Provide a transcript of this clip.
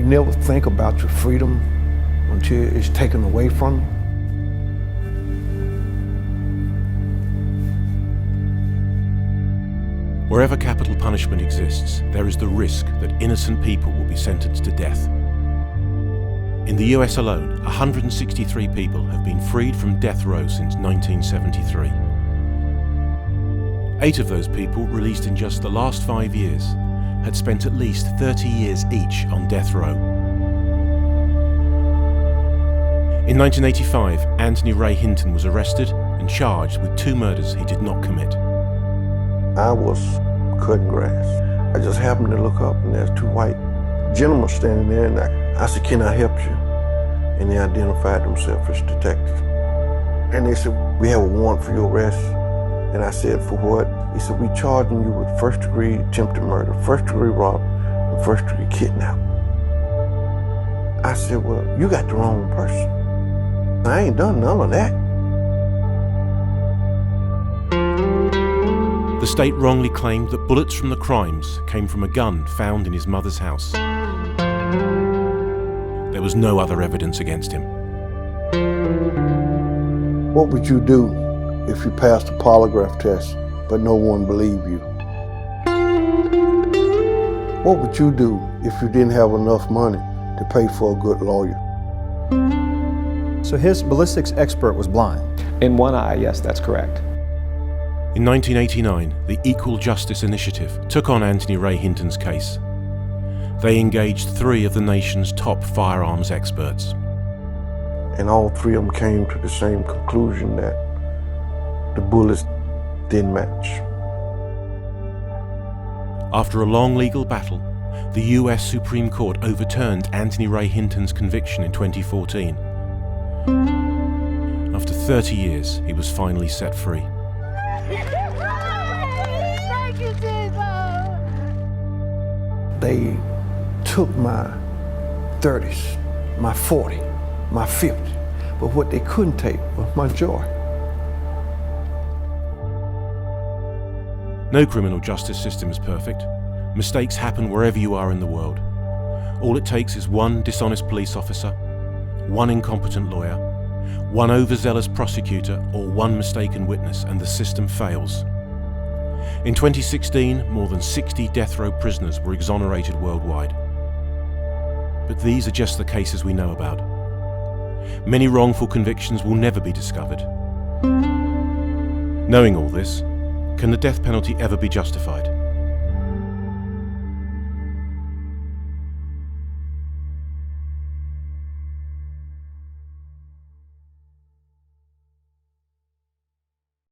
never think about your freedom until it's taken away from you. Wherever capital punishment exists, there is the risk that innocent people will be sentenced to death. In the US alone, 163 people have been freed from death row since 1973. 8 of those people, released in just the last 5 years, had spent at least 30 years each on death row. In 1985, Antony Ray Hinton was arrested and charged with 2 murders he did not commit. I was cutting grass. I just happened to look up and there's 2 white gentlemen standing there, and I said, "Can I help you?" And they identified themselves as detectives. And they said, "We have a warrant for your arrest." And I said, "For what?" He said, "We charging you with first-degree attempted murder, first-degree robbery, and first-degree kidnapping." I said, "Well, you got the wrong person. I ain't done none of that." The state wrongly claimed that bullets from the crimes came from a gun found in his mother's house. There was no other evidence against him. What would you do if you passed a polygraph test but no one believed you? What would you do if you didn't have enough money to pay for a good lawyer? So his ballistics expert was blind? In one eye, yes, that's correct. In 1989, the Equal Justice Initiative took on Antony Ray Hinton's case. They engaged 3 of the nation's top firearms experts. And all 3 of them came to the same conclusion, that the bullets didn't match. After a long legal battle, the US Supreme Court overturned Antony Ray Hinton's conviction in 2014. After 30 years, he was finally set free. Thank you, Jesus. They took my 30s, my 40, my 50, but what they couldn't take was my joy. No criminal justice system is perfect. Mistakes happen wherever you are in the world. All it takes is one dishonest police officer, one incompetent lawyer, one overzealous prosecutor, or one mistaken witness, and the system fails. In 2016, more than 60 death row prisoners were exonerated worldwide. But these are just the cases we know about. Many wrongful convictions will never be discovered. Knowing all this, can the death penalty ever be justified?